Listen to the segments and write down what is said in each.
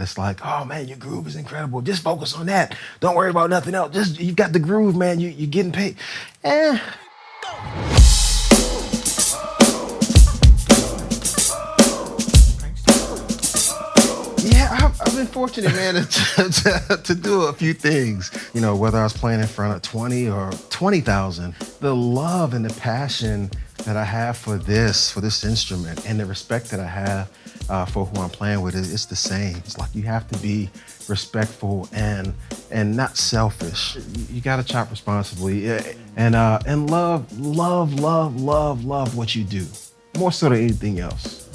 It's like, oh man, your groove is incredible. Just focus on that. Don't worry about nothing else. Just you got the groove, man. You're getting paid. Eh. Yeah, I've been fortunate, man, to do a few things. You know, whether I was playing in front of 20 or 20,000, the love and the passion that I have for this instrument, and the respect that I have for who I'm playing with, it's the same. It's like you have to be respectful and not selfish. You got to chop responsibly, and love what you do, more so than anything else.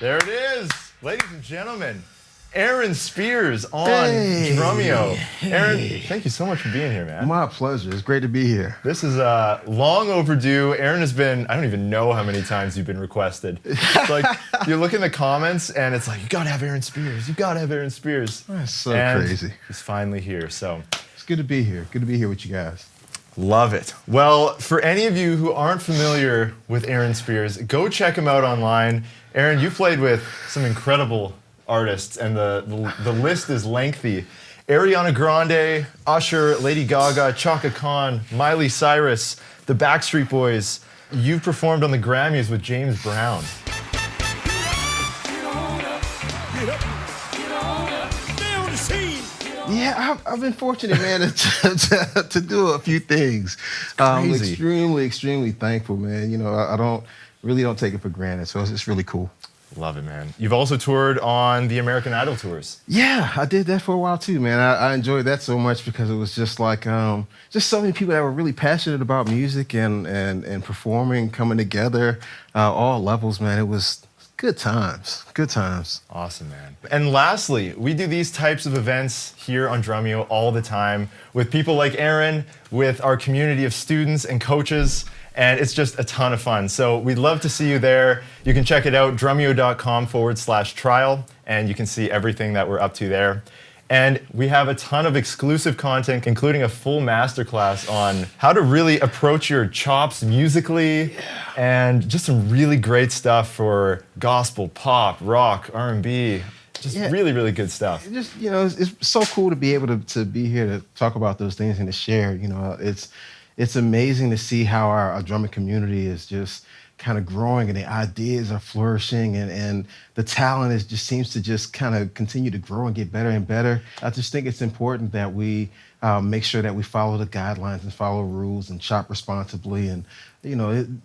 There it is, ladies and gentlemen. Aaron Spears on Drumeo. Aaron, thank you so much for being here, man. My pleasure. It's great to be here. This is long overdue. Aaron has been, I don't even know how many times you've been requested. It's like, you look in the comments and it's like, you gotta have Aaron Spears. You gotta have Aaron Spears. That's so and crazy. He's finally here, so. It's good to be here. Good to be here with you guys. Love it. Well, for any of you who aren't familiar with Aaron Spears, go check him out online. Aaron, you played with some incredible artists, and the list is lengthy. Ariana Grande, Usher, Lady Gaga, Chaka Khan, Miley Cyrus, the Backstreet Boys. You've performed on the Grammys with James Brown. Yeah, I've been fortunate, man, to do a few things. Crazy. Extremely thankful, man. You know, I really don't take it for granted, so it's really cool. Love it, man. You've also toured on the American Idol tours. Yeah, I did that for a while too, man. I enjoyed that so much because it was just like just so many people that were really passionate about music and performing, coming together, all levels, man. It was good times. Good times. Awesome, man. And lastly, we do these types of events here on Drumeo all the time with people like Aaron, with our community of students and coaches, and it's just a ton of fun. So we'd love to see you there. You can check it out, drumeo.com/trial, and you can see everything that we're up to there. And we have a ton of exclusive content, including a full masterclass on how to really approach your chops musically, and just some really great stuff for gospel, pop, rock, R&B. Just really, really good stuff. Just, it's so cool to be able to be here to talk about those things and to share. It's amazing to see how our drumming community is just kind of growing and the ideas are flourishing and the talent just seems to just kind of continue to grow and get better and better. I just think it's important that we make sure that we follow the guidelines and follow rules and chop responsibly, and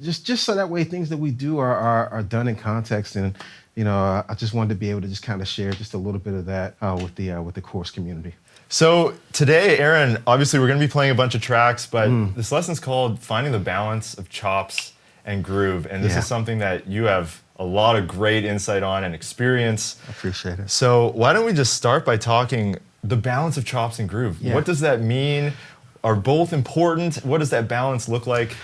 just so that way things that we do are done in context. And I just wanted to be able to just kind of share just a little bit of that with the course community. So today, Aaron, obviously we're going to be playing a bunch of tracks, but this lesson's called Finding the Balance of Chops and Groove. And this is something that you have a lot of great insight on and experience. I appreciate it. So why don't we just start by talking the balance of chops and groove? Yeah. What does that mean? Are both important? What does that balance look like?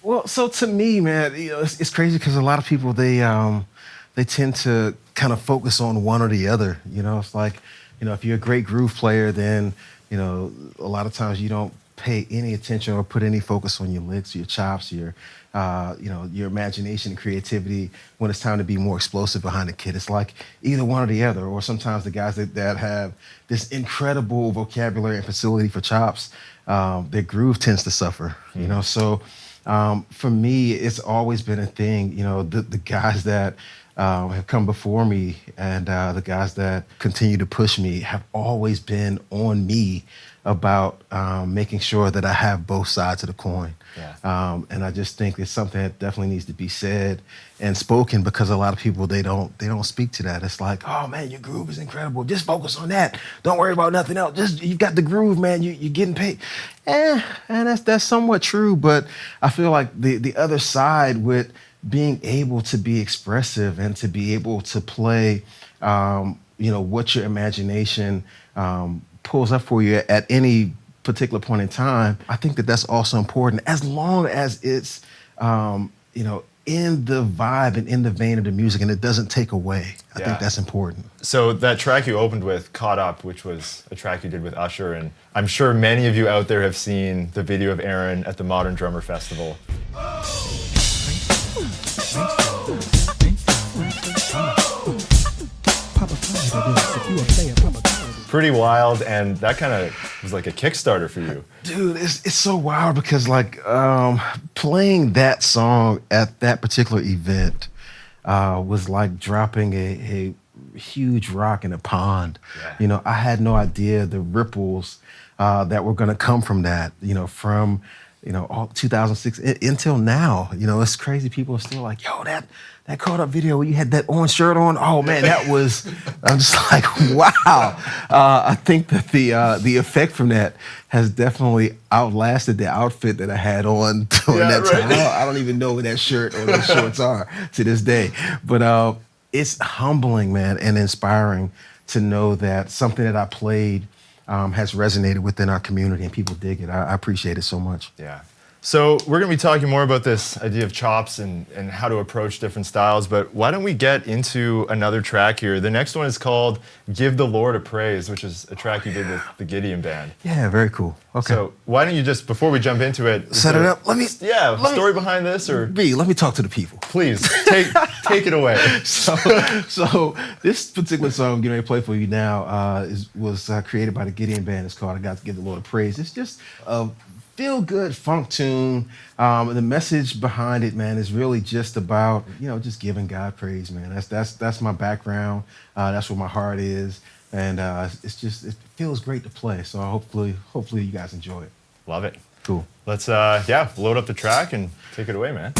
Well, so to me, man, it's crazy because a lot of people, they tend to kind of focus on one or the other. It's like, if you're a great groove player, then, a lot of times you don't pay any attention or put any focus on your licks, your chops, your imagination and creativity when it's time to be more explosive behind the kit. It's like either one or the other. Or sometimes the guys that have this incredible vocabulary and facility for chops, their groove tends to suffer, So for me, it's always been a thing, the guys that have come before me and the guys that continue to push me have always been on me about making sure that I have both sides of the coin. Yeah. And I just think it's something that definitely needs to be said and spoken, because a lot of people, they don't speak to that. It's like, oh man, your groove is incredible. Just focus on that. Don't worry about nothing else. Just, you got the groove, man. You're getting paid. And that's somewhat true, but I feel like the other side with being able to be expressive and to be able to play, what your imagination pulls up for you at any particular point in time, I think that's also important, as long as it's, in the vibe and in the vein of the music and it doesn't take away. I think that's important. So that track you opened with, Caught Up, which was a track you did with Usher, and I'm sure many of you out there have seen the video of Aaron at the Modern Drummer Festival. Pretty wild, and that kind of was like a Kickstarter for you. Dude, it's so wild because playing that song at that particular event was like dropping a huge rock in a pond. Yeah. I had no idea the ripples that were going to come from that, from all 2006 until now. It's crazy. People are still like, yo, that Caught Up video where you had that orange shirt on. Oh man, that was, I'm just like, wow. I think that the effect from that has definitely outlasted the outfit that I had on during that time. I don't even know where that shirt or those shorts are to this day. But it's humbling, man, and inspiring to know that something that I played has resonated within our community and people dig it. I appreciate it so much. Yeah. So we're going to be talking more about this idea of chops and how to approach different styles, but why don't we get into another track here? The next one is called Give the Lord a Praise, which is a track you did with the Gideon Band. Yeah, very cool. Okay. So why don't you just, before we jump into it, set it up. Story behiand this, or B, let me talk to the people. Please take it away. So this particular song I'm getting ready to play for you now was created by the Gideon Band. It's called I Got to Give the Lord a Praise. It's just a feel-good funk tune. The message behind it, man, is really just about, just giving God praise, man. That's my background. That's where my heart is. And it feels great to play. So hopefully you guys enjoy it. Love it. Cool. Let's load up the track and take it away, man.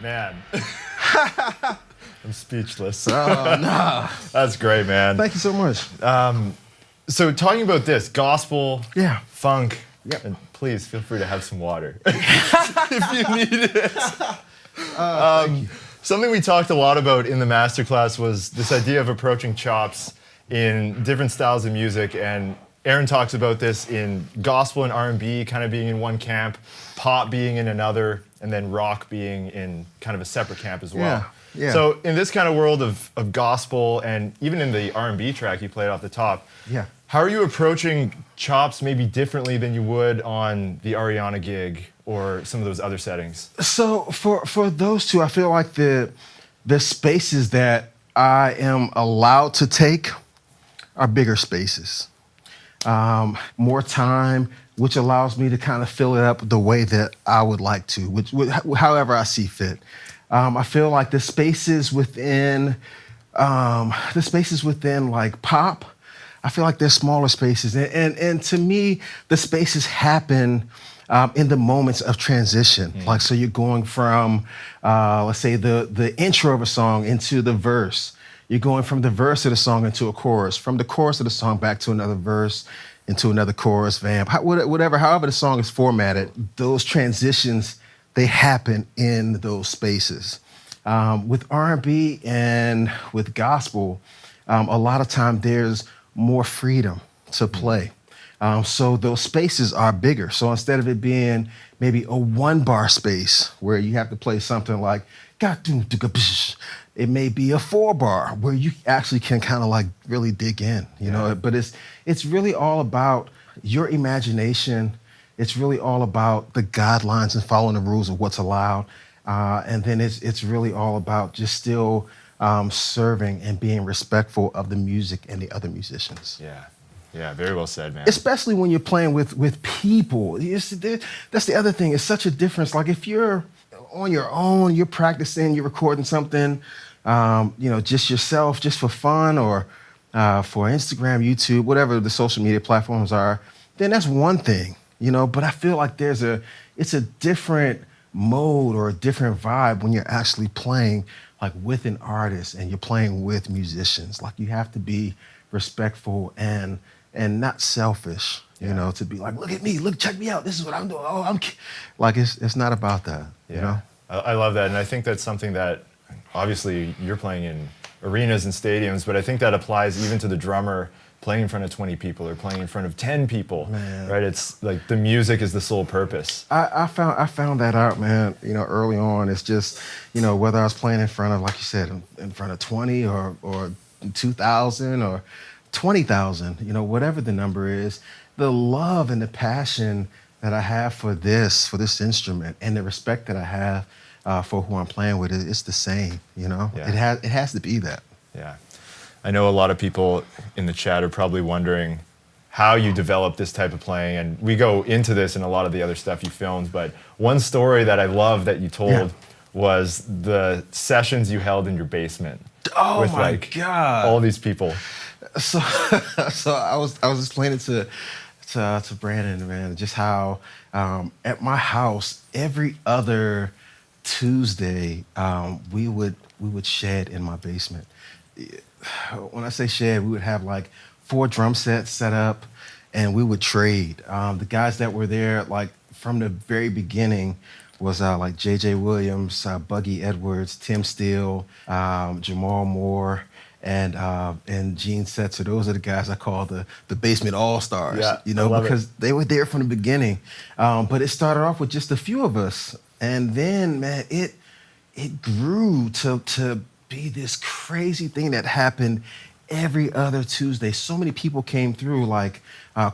Man. I'm speechless. Oh, no. That's great, man. Thank you so much. So talking about this, gospel, Yeah. funk, Yep. and please feel free to have some water if you need it. Something we talked a lot about in the masterclass was this idea of approaching chops in different styles of music, and Aaron talks about this in gospel and R&B kind of being in one camp, pop being in another, and then rock being in kind of a separate camp as well. Yeah. So in this kind of world of gospel, and even in the R&B track you played off the top, Yeah. How are you approaching chops maybe differently than you would on the Ariana gig or some of those other settings? So for those two, I feel like the spaces that I am allowed to take are bigger spaces. More time, which allows me to kind of fill it up the way that I would like to, however I see fit. I feel like the spaces within like pop, I feel like they're smaller spaces, and to me, the spaces happen in the moments of transition. Like, so you're going from, let's say, the intro of a song into the verse. You're going from the verse of the song into a chorus, from the chorus of the song back to another verse, into another chorus, vamp, whatever, however the song is formatted, those transitions, they happen in those spaces. With R&B and with gospel, a lot of time there's more freedom to play. So those spaces are bigger. So instead of it being maybe a 1-bar space where you have to play something like, it may be a 4-bar where you actually can kind of like really dig in, you know. But it's really all about your imagination. It's really all about the guidelines and following the rules of what's allowed. And then it's really all about just still serving and being respectful of the music and the other musicians. Yeah, very well said, man. Especially when you're playing with people. That's the other thing. It's such a difference. Like if you're on your own, you're practicing, you're recording something, just yourself, just for fun, or for Instagram, YouTube, whatever the social media platforms are, then that's one thing, But I feel like it's a different mode or a different vibe when you're actually playing like with an artist and you're playing with musicians. Like you have to be respectful and not selfish, to be like, look at me, check me out. This is what I'm doing. Oh, like it's not about that, you know? I love that, and I think that's something that obviously you're playing in arenas and stadiums, but I think that applies even to the drummer playing in front of 20 people or playing in front of 10 people, man. Right? It's like the music is the sole purpose. I found that out, man, early on. It's just, whether I was playing in front of, like you said, in front of 20 or 2,000 or 20,000, whatever the number is, the love and the passion that I have for this instrument and the respect that I have for who I'm playing with, it's the same, Yeah. It has to be that. Yeah. I know a lot of people in the chat are probably wondering how you develop this type of playing, and we go into this in a lot of the other stuff you filmed, but one story that I love that you told was the sessions you held in your basement. Oh with my God. All these people. So I was explaining to Brandon, man, just how at my house every other Tuesday we would shed in my basement. When I say shed, we would have like 4 drum sets set up, and we would trade. The guys that were there, like from the very beginning, was like J.J. Williams, Buggy Edwards, Tim Steele, Jamal Moore, and Gene Setzer. Those are the guys I call the basement all-stars, because they were there from the beginning. But it started off with just a few of us. And then, man, it grew to be this crazy thing that happened every other Tuesday. So many people came through, like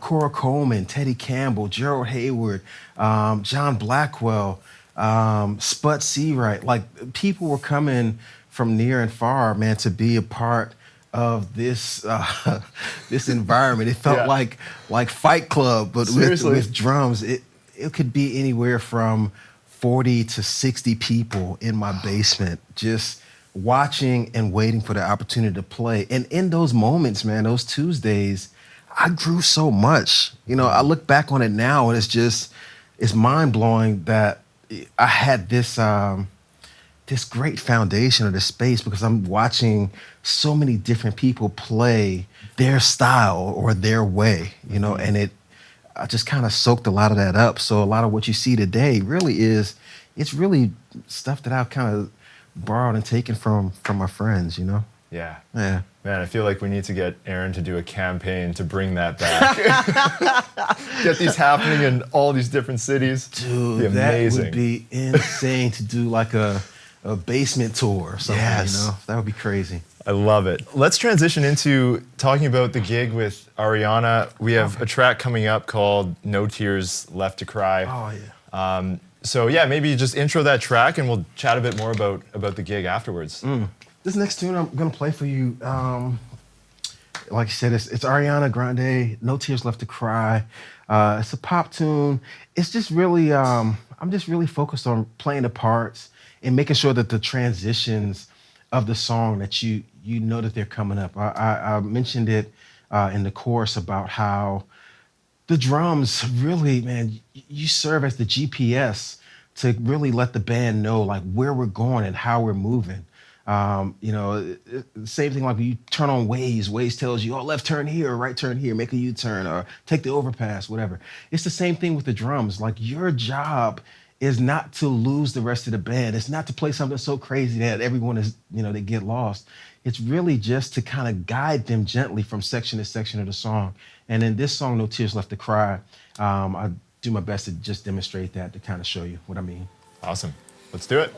Cora Coleman, Teddy Campbell, Gerald Hayward, John Blackwell, Spud Seawright. Like people were coming from near and far, man, to be a part of this this environment. It felt like Fight Club, but with drums. It could be anywhere from 40 to 60 people in my basement, just watching and waiting for the opportunity to play. And in those moments, man, those Tuesdays, I grew so much. I look back on it now, and it's mind-blowing that I had this this great foundation of the space, because I'm watching so many different people play their style or their way, and I just kind of soaked a lot of that up. So a lot of what you see today it's really stuff that I've kind of borrowed and taken from my friends, Yeah. Yeah. Man, I feel like we need to get Aaron to do a campaign to bring that back. Get these happening in all these different cities. Dude, be amazing. that would be insane to do like a a basement tour or something. Yes. You know, that would be crazy. I love it. Let's transition into talking about the gig with Ariana. We have a track coming up called No Tears Left to Cry. Oh yeah. So yeah, maybe just intro that track and we'll chat a bit more about the gig afterwards. This next tune I'm gonna play for you, like you said, it's Ariana Grande, No Tears Left to Cry. It's a pop tune. It's just really, I'm just really focused on playing the parts and making sure that the transitions of the song that you know that they're coming up. I mentioned it in the chorus about how the drums really, man, you serve as the GPS to really let the band know like where we're going and how we're moving. Same thing like when you turn on Waze. Waze tells you, oh, left turn here, or right turn here, make a U-turn, or take the overpass, whatever. It's the same thing with the drums. Like your job is not to lose the rest of the band. It's not to play something so crazy that everyone is, they get lost. It's really just to kind of guide them gently from section to section of the song. And in this song, No Tears Left to Cry, I do my best to just demonstrate that, to kind of show you what I mean. Awesome. Let's do it.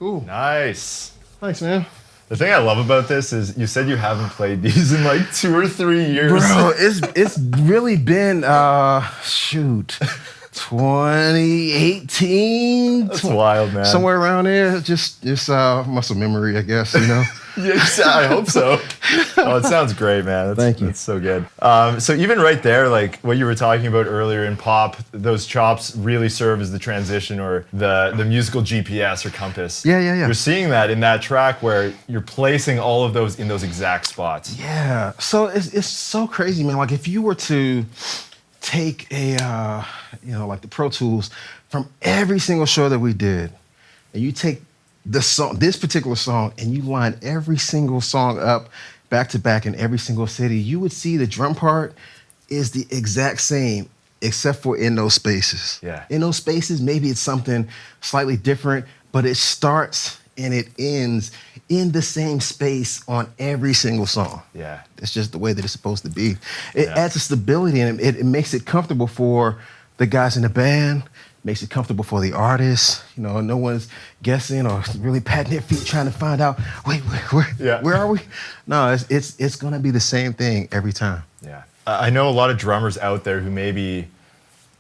Cool. Nice. Thanks, man. The thing I love about this is you said you haven't played these in like 2 or 3 years. Bro, it's really been 2018. That's wild, man. Somewhere around there. Just muscle memory, I guess, Yes, I hope so. Oh, it sounds great, man. Thank you. That's so good. So even right there, like what you were talking about earlier in pop, those chops really serve as the transition or the musical GPS or compass. Yeah. You're seeing that in that track where you're placing all of those in those exact spots. Yeah. So it's so crazy, man. Like if you were to take like the Pro Tools from every single show that we did, and you take this particular song, and you line every single song up back to back in every single city, you would see the drum part is the exact same, except for in those spaces. Yeah. In those spaces, maybe it's something slightly different, but it starts and it ends in the same space on every single song. Yeah. It's just the way that it's supposed to be. It Yeah. adds a stability and it makes it comfortable for the guys in the band, makes it comfortable for the artists. You know, no one's guessing or really patting their feet trying to find out, wait, where are we? No, it's gonna be the same thing every time. Yeah. I know a lot of drummers out there who maybe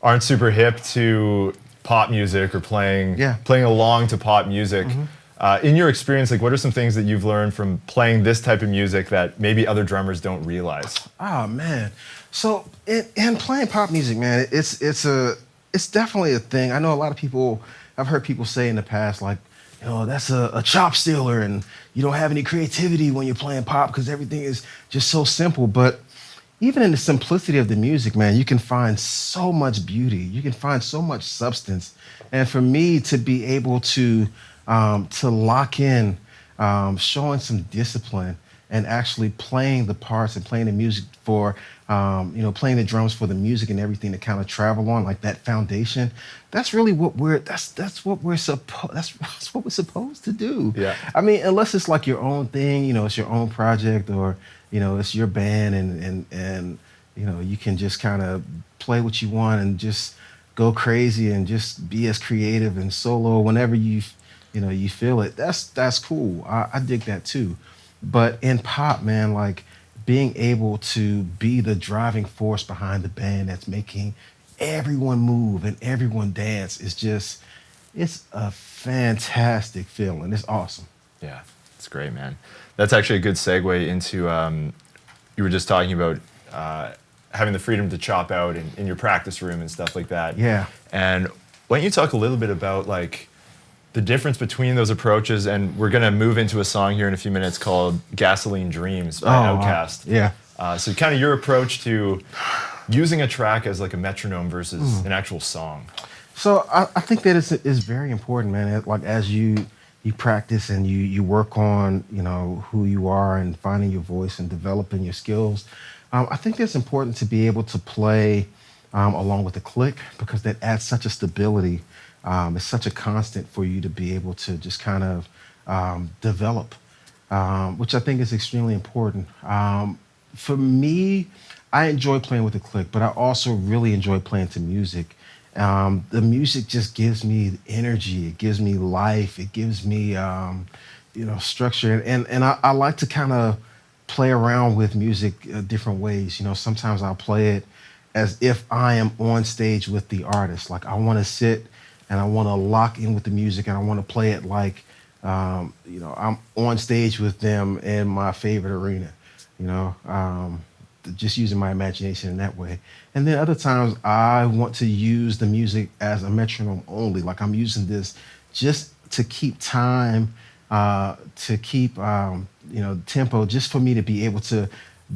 aren't super hip to pop music or playing along to pop music. In your experience, like what are some things that you've learned from playing this type of music that maybe other drummers don't realize? Oh man. So in playing pop music, man, it's definitely a thing. I know a lot of people, I've heard people say in the past, like, you know, that's a chop stealer and you don't have any creativity when you're playing pop because everything is just so simple. But even in the simplicity of the music, man, you can find so much beauty. You can find so much substance. And for me to be able to lock in, showing some discipline and actually playing the parts and playing the music for, playing the drums for the music and everything to kind of travel on, like that foundation. That's really what that's what we're supposed to do. Yeah. I mean, unless it's like your own thing, you know, it's your own project or, you know, it's your band and you know, you can just kind of play what you want and just go crazy and just be as creative and solo whenever you feel it. That's cool. I dig that too. But in pop, man, like being able to be the driving force behind the band that's making everyone move and everyone dance it's a fantastic feeling. It's awesome. Yeah, it's great, man. That's actually a good segue into, you were just talking about having the freedom to chop out in your practice room and stuff like that. Yeah. And why don't you talk a little bit about like the difference between those approaches, and we're gonna move into a song here in a few minutes called Gasoline Dreams by Outkast. Yeah. So kind of your approach to using a track as like a metronome versus an actual song. So I think that is very important, man. Like as you practice and you work on, you know, who you are and finding your voice and developing your skills, I think it's important to be able to play along with the click because that adds such a stability. It's such a constant for you to be able to just kind of develop, which I think is extremely important. For me, I enjoy playing with the click, but I also really enjoy playing to music. The music just gives me energy. It gives me life. It gives me, structure. And I like to kind of play around with music different ways. You know, sometimes I'll play it as if I am on stage with the artist. Like I want to sit and I want to lock in with the music and I want to play it like, I'm on stage with them in my favorite arena, just using my imagination in that way. And then other times I want to use the music as a metronome only. Like I'm using this just to keep time, to keep, tempo, just for me to be able to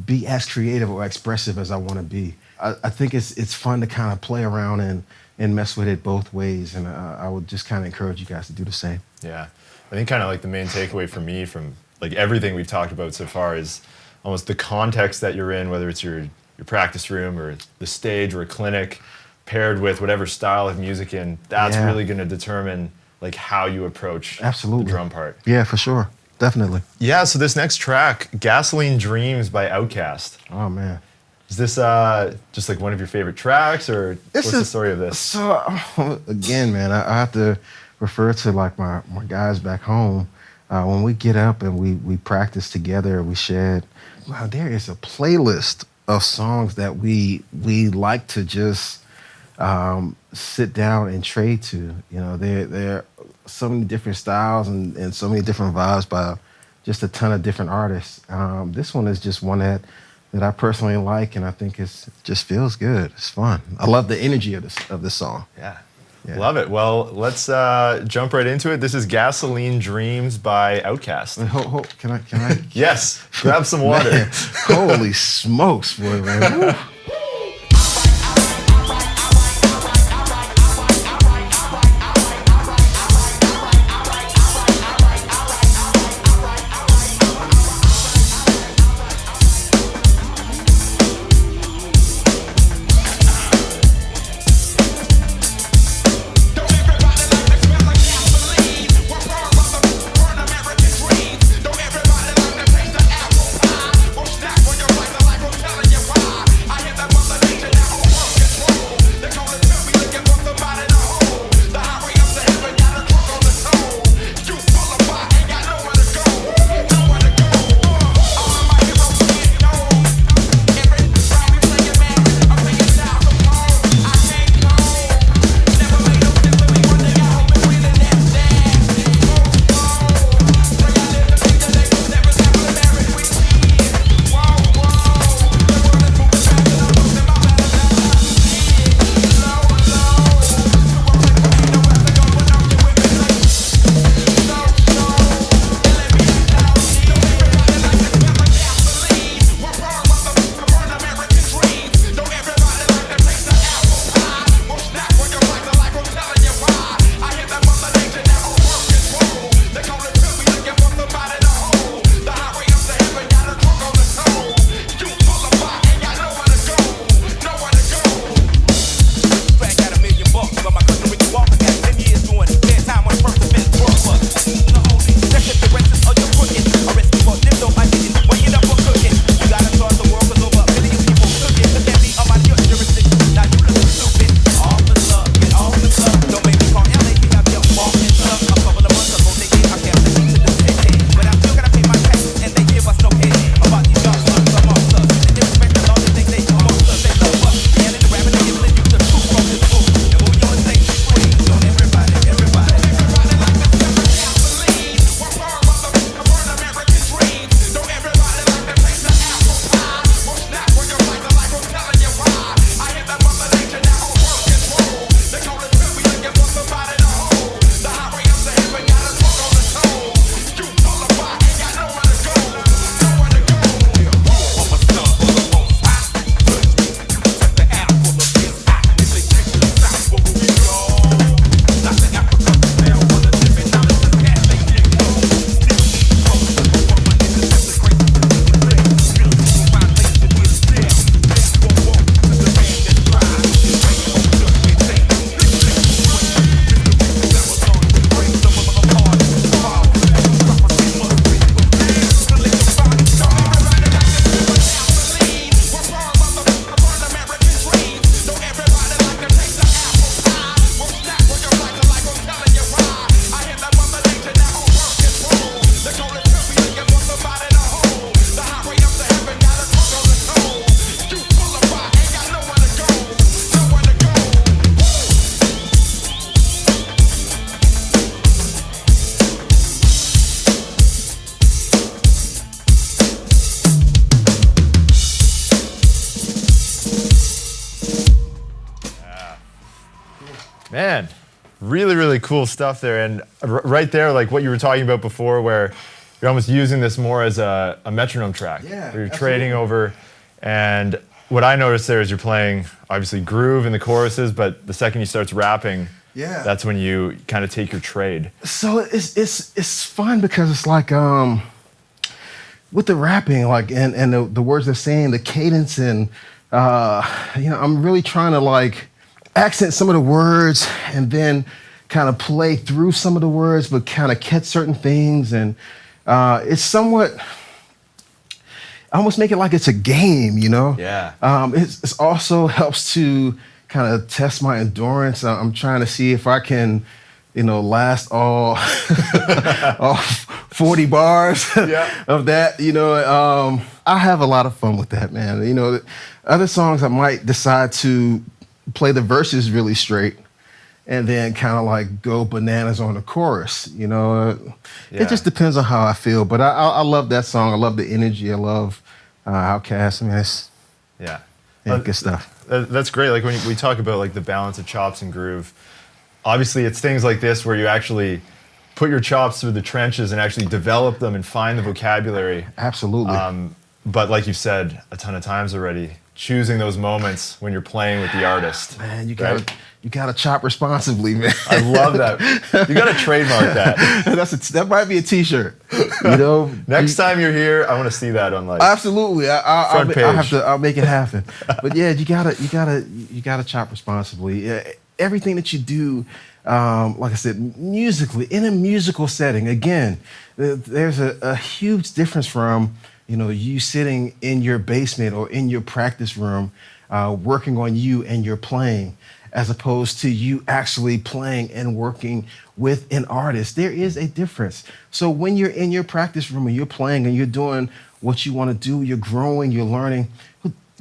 be as creative or expressive as I want to be. I think it's fun to kind of play around and mess with it both ways. And I would just kind of encourage you guys to do the same. Yeah. I think kind of like the main takeaway for me from like everything we've talked about so far is almost the context that you're in, whether it's your practice room or the stage or a clinic, paired with whatever style of music in, that's really going to determine like how you approach the drum part. Yeah, for sure. Definitely. Yeah, so this next track, Gasoline Dreams by Outkast. Oh, man. Is this just like one of your favorite tracks, or what's the story of this? So, again, man, I have to refer to like my guys back home. When we get up and we practice together, we shed. Wow, there is a playlist of songs that we like to just sit down and trade to. You know, there are so many different styles and so many different vibes by just a ton of different artists. This one is just one that I personally like, and I think it just feels good. It's fun. I love the energy of this song. Yeah. Yeah. Love it. Well, let's jump right into it. This is Gasoline Dreams by Outkast. Can I? Yes. Grab some water. Man, holy smokes, boy, man. Woo. Man, really, really cool stuff there. And right there, like what you were talking about before, where you're almost using this more as a metronome track. Yeah, where you're absolutely. trading over. And what I noticed there is you're playing, obviously, groove in the choruses, but the second you start rapping, Yeah. that's when you kind of take your trade. So it's fun because it's like with the rapping, like and the words they're saying, the cadence, and I'm really trying to like accent some of the words and then kind of play through some of the words, but kind of catch certain things, and it's somewhat. I almost make it like it's a game, you know? Yeah. It's also helps to kind of test my endurance. I'm trying to see if I can, last all, all 40 bars of that. I have a lot of fun with that, man. Other songs I might decide to play the verses really straight and then kind of like go bananas on the chorus. Yeah. It just depends on how I feel. But I love that song. I love the energy. I love Outkast. I mean, it's Yeah. good stuff. That's great. Like when we talk about like the balance of chops and groove, obviously it's things like this where you actually put your chops through the trenches and actually develop them and find the vocabulary. Absolutely. But like you've said a ton of times already, choosing those moments when you're playing with the artist. Man, you right? gotta chop responsibly, man. I love that. You got to trademark that. That might be a T-shirt. Next time you're here, I want to see that on like Absolutely. front page. I'll make it happen. But yeah, you gotta chop responsibly. Everything that you do, like I said, musically in a musical setting. Again, there's a huge difference from you sitting in your basement or in your practice room, working on you and your playing, as opposed to you actually playing and working with an artist. There is a difference. So when you're in your practice room and you're playing and you're doing what you want to do, you're growing, you're learning,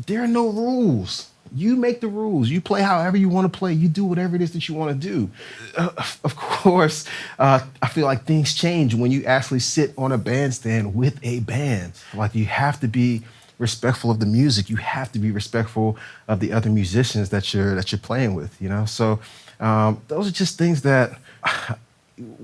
there are no rules. You make the rules. You play however you want to play. You do whatever it is that you want to do. Of course, I feel like things change when you actually sit on a bandstand with a band. Like, you have to be respectful of the music. You have to be respectful of the other musicians that you're playing with. So those are just things that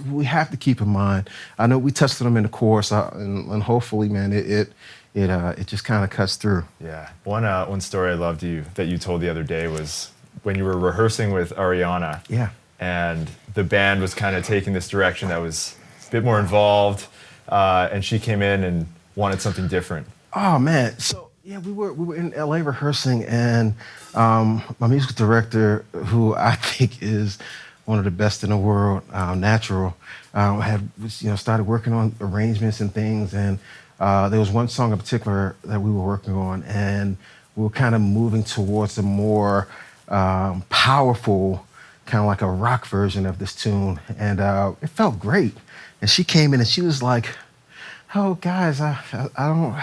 we have to keep in mind. I know we touched on them in the chorus, and hopefully, man, it just kind of cuts through. Yeah. One story I loved that you told the other day was when you were rehearsing with Ariana. Yeah. And the band was kind of taking this direction that was a bit more involved, and she came in and wanted something different. Oh man. So yeah, we were in LA rehearsing, and my music director, who I think is one of the best in the world, Natural, had started working on arrangements and things, and there was one song in particular that we were working on, and we were kind of moving towards a more powerful, kind of like a rock version of this tune, and it felt great. And she came in and she was like, "Oh, guys, I don't,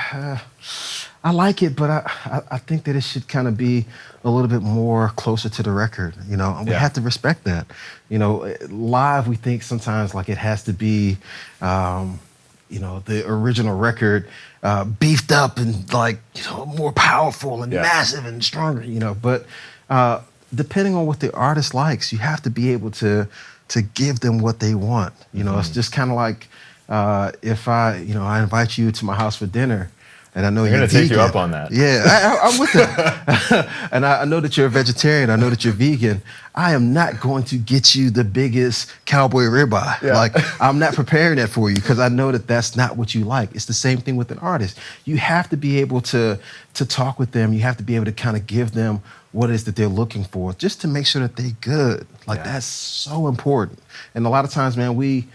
I like it, but I think that it should kind of be a little bit more closer to the record, And we have to respect that, Live, we think sometimes like it has to be, the original record beefed up and like, more powerful and massive and stronger, But depending on what the artist likes, you have to be able to give them what they want. It's just kind of like, if I invite you to my house for dinner, and I know you're going to take you up on that. Yeah, I'm with that. And I know that you're a vegetarian. I know that you're vegan. I am not going to get you the biggest cowboy ribeye. Yeah. Like, I'm not preparing that for you because I know that that's not what you like. It's the same thing with an artist. You have to be able to talk with them. You have to be able to kind of give them what it is that they're looking for, just to make sure that they're good. Like, that's so important. And a lot of times, man, we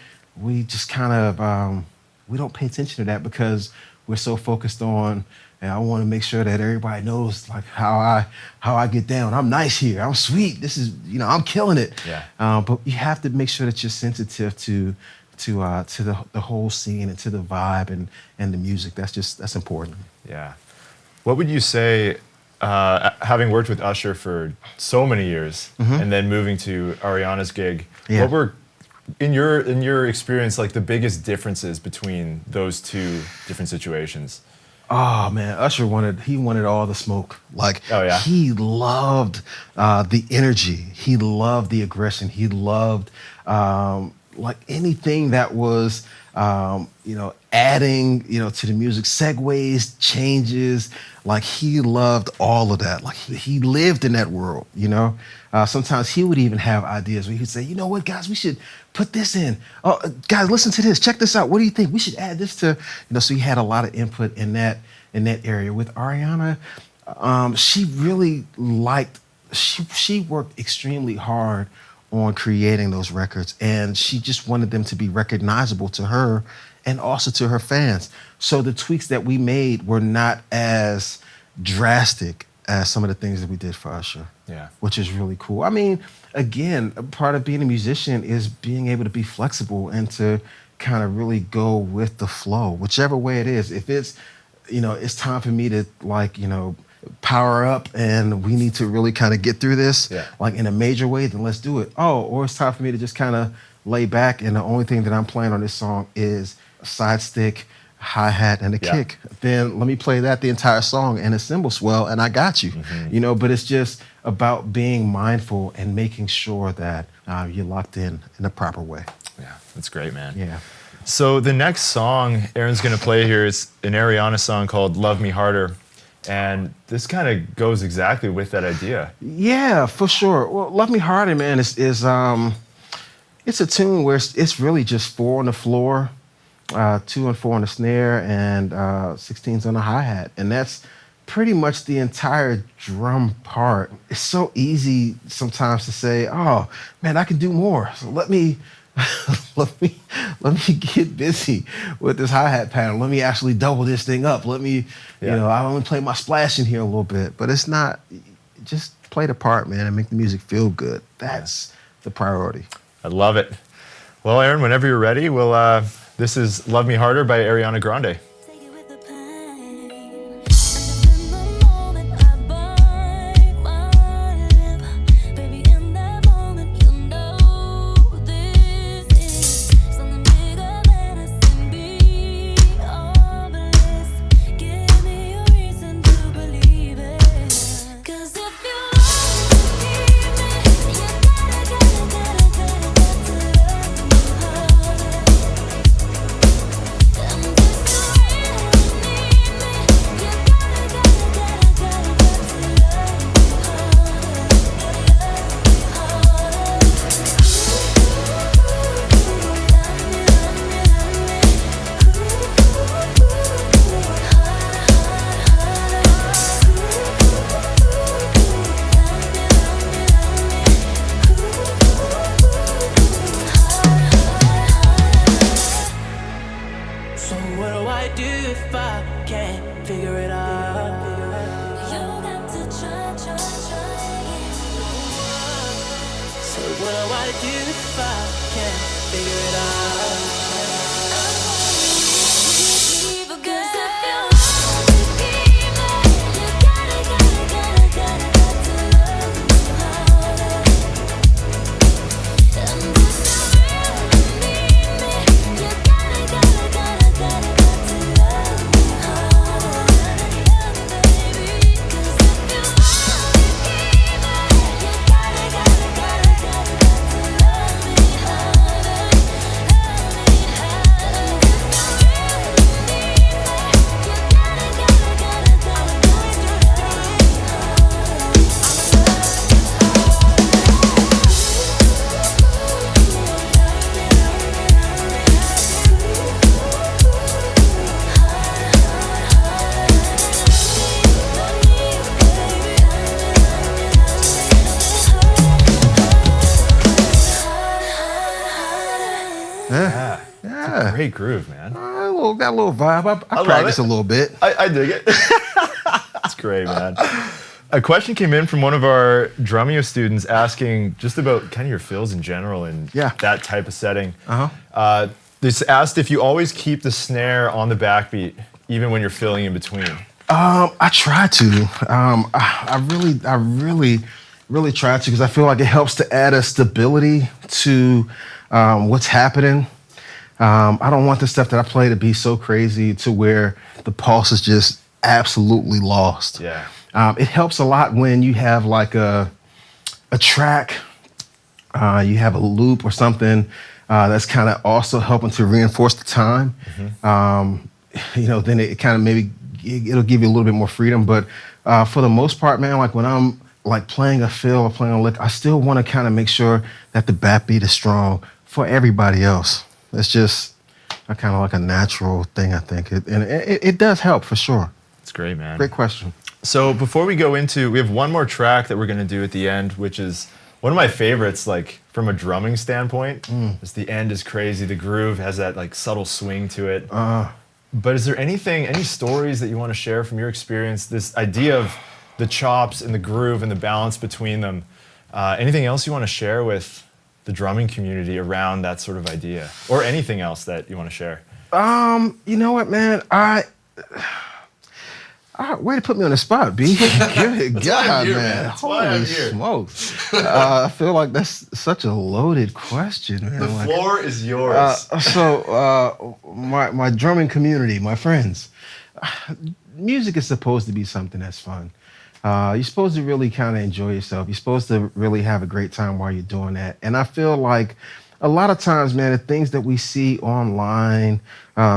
just kind of we don't pay attention to that because we're so focused on, and I want to make sure that everybody knows like how I get down. I'm nice here. I'm sweet. This is, I'm killing it. Yeah. But you have to make sure that you're sensitive to the whole scene and to the vibe and the music. That's important. Yeah. What would you say, having worked with Usher for so many years, and then moving to Ariana's gig, what were in your experience, like the biggest differences between those two different situations? Oh man, Usher wanted all the smoke. Like, he loved the energy. He loved the aggression. He loved like anything that was adding to the music, segues, changes. Like, he loved all of that. Like, he lived in that world. Sometimes he would even have ideas where he'd say, "You know what, guys, we should put this in. Oh, guys, listen to this. Check this out. What do you think? We should add this to." So he had a lot of input in that area. With Ariana, she really liked. She worked extremely hard on creating those records, and she just wanted them to be recognizable to her and also to her fans. So the tweaks that we made were not as drastic as some of the things that we did for Usher. Yeah. Which is really cool. I mean, again, a part of being a musician is being able to be flexible and to kind of really go with the flow, whichever way it is. If it's, it's time for me to power up and we need to really kind of get through this, Yeah. like in a major way, then let's do it. Oh, or it's time for me to just kind of lay back, and the only thing that I'm playing on this song is a side stick, hi-hat, and a Yeah. kick. Then let me play that the entire song and a cymbal swell, and I got you. You know, but it's just about being mindful and making sure that you're locked in the proper way. Yeah, that's great, man. Yeah. So the next song Aaron's gonna play here is an Ariana song called "Love Me Harder," and this kind of goes exactly with that idea. Yeah, for sure. Well, "Love Me Harder," man, is it's a tune where it's really just 4 on the floor, 2 and 4 on the snare, and 16s on the hi-hat, and that's pretty much the entire drum part. It's so easy sometimes to say, "Oh man, I can do more. So let me." let me get busy with this hi-hat pattern. Let me actually double this thing up. Let me, I only play my splash in here a little bit, but it's not, just play the part, man, and make the music feel good. That's the priority. I love it. Well, Aaron, whenever you're ready, this is "Love Me Harder" by Ariana Grande. Take it with the pain. In the moment, I bite my lip. Baby, in that moment, you know this is something bigger than a sin beyond bliss. Give me a reason to believe it. 'Cause if you want me, you gotta love me harder. So what do I do if I can't figure it out? You got to try again. So what do I do if I can't figure it out? Because if you want to keep it, you gotta love me harder. And if you really need me, you gotta love me harder, baby. 'Cause if you want to keep it, you gotta love me Yeah. It's a great groove, man. Got a little vibe. I love practice it. a little bit. I dig it. That's great, man. A question came in from one of our Drumeo students asking just about kind of your fills in general in that type of setting. They just asked if you always keep the snare on the backbeat, even when you're filling in between. I try to. I really try to, because I feel like it helps to add a stability to what's happening. I don't want the stuff that I play to be so crazy to where the pulse is just absolutely lost. Yeah. It helps a lot when you have like a track, you have a loop or something that's kind of also helping to reinforce the time. Then it kind of maybe it'll give you a little bit more freedom. But for the most part, man, like when I'm like playing a fill or playing a lick, I still want to kind of make sure that the backbeat is strong for everybody else. It's just a kind of like a natural thing, I think. It does help for sure. It's great, man. Great question. So before we go into, we have one more track that we're going to do at the end, which is one of my favorites, like from a drumming standpoint. Just the end is crazy. The groove has that like subtle swing to it. But is there any stories that you want to share from your experience? This idea of the chops and the groove and the balance between them. Anything else you want to share with the drumming community around that sort of idea, or anything else that you want to share? You know what, man? Way to put me on the spot, B. Good why God, I'm here, man. man. That's why I'm Holy here. smokes. I feel like that's such a loaded question, man. The Like, floor is yours. My drumming community, my friends, music is supposed to be something that's fun. You're supposed to really kind of enjoy yourself. You're supposed to really have a great time while you're doing that. And I feel like a lot of times, man, the things that we see online,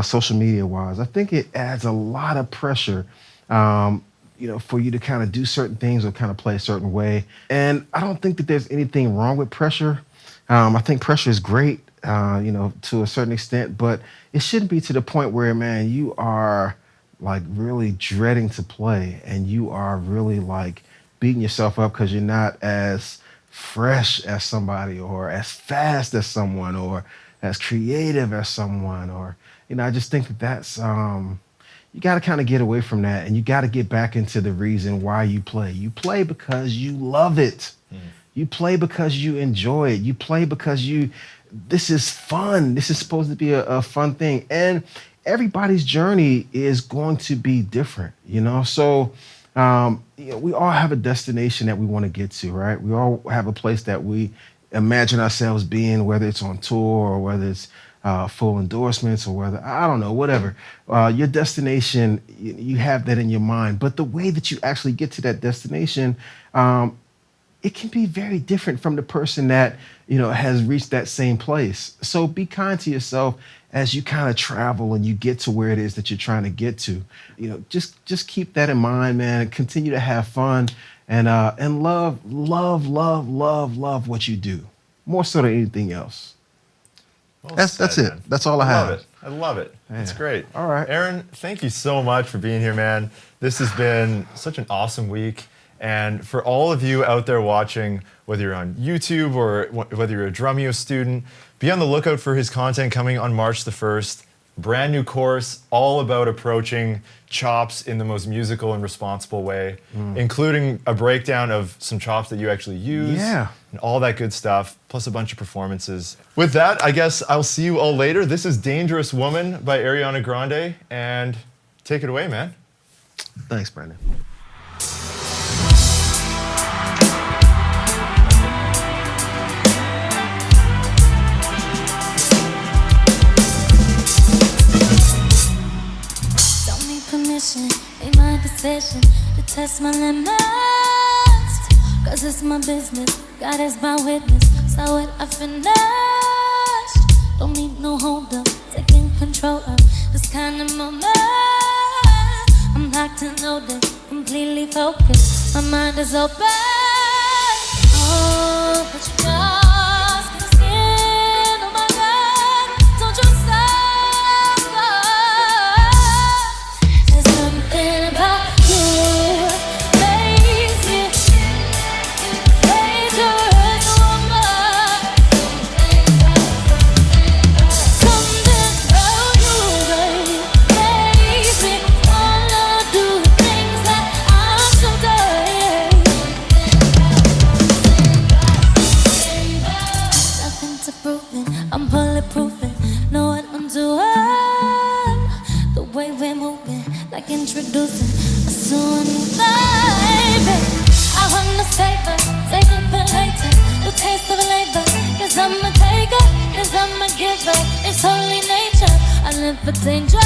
social media wise, I think it adds a lot of pressure, for you to kind of do certain things or kind of play a certain way. And I don't think that there's anything wrong with pressure. I think pressure is great, to a certain extent, but it shouldn't be to the point where, man, you are like really dreading to play and you are really like beating yourself up because you're not as fresh as somebody or as fast as someone or as creative as someone I just think that that's you got to kind of get away from that and you got to get back into the reason why you play. You play because you love it. You play because you enjoy it. You play because this is fun. This is supposed to be a fun thing. And everybody's journey is going to be different, So, we all have a destination that we want to get to, right? We all have a place that we imagine ourselves being, whether it's on tour or whether it's full endorsements or whether, I don't know, whatever. Your destination, you have that in your mind. But the way that you actually get to that destination, it can be very different from the person that, has reached that same place. So be kind to yourself as you kind of travel and you get to where it is that you're trying to get to. Just keep that in mind, man, and continue to have fun and love what you do. More so than anything else. Well That's said, it. man. That's all I have. I love it. That's Yeah. great. All right. Aaron, thank you so much for being here, man. This has been such an awesome week. And for all of you out there watching, whether you're on YouTube or whether you're a Drumeo student, be on the lookout for his content coming on March the 1st. Brand new course, all about approaching chops in the most musical and responsible way, including a breakdown of some chops that you actually use Yeah. and all that good stuff, plus a bunch of performances. With that, I guess I'll see you all later. This is Dangerous Woman by Ariana Grande, and take it away, man. Thanks, Brandon. Don't need permission, make my decision to test my limits. Cause it's my business, God is my witness. So it I finished. Don't need no hold up, taking control of this kind of moment. I'm locked and loaded, completely focused. My mind is open. Oh, but you just get skin on my back. Don't you suffer. There's something about you, lazy, dangerous woman. Something about you, babe, lazy, wanna do things that I'm so dirty. Nothing to prove it, I'm bulletproof it. Know what I'm doing. The way we're moving, like introducing us to a new baby. I wanna save it for later. The taste of labor, cause I'm a taker, cause I'm a giver. It's only nature, I live for danger.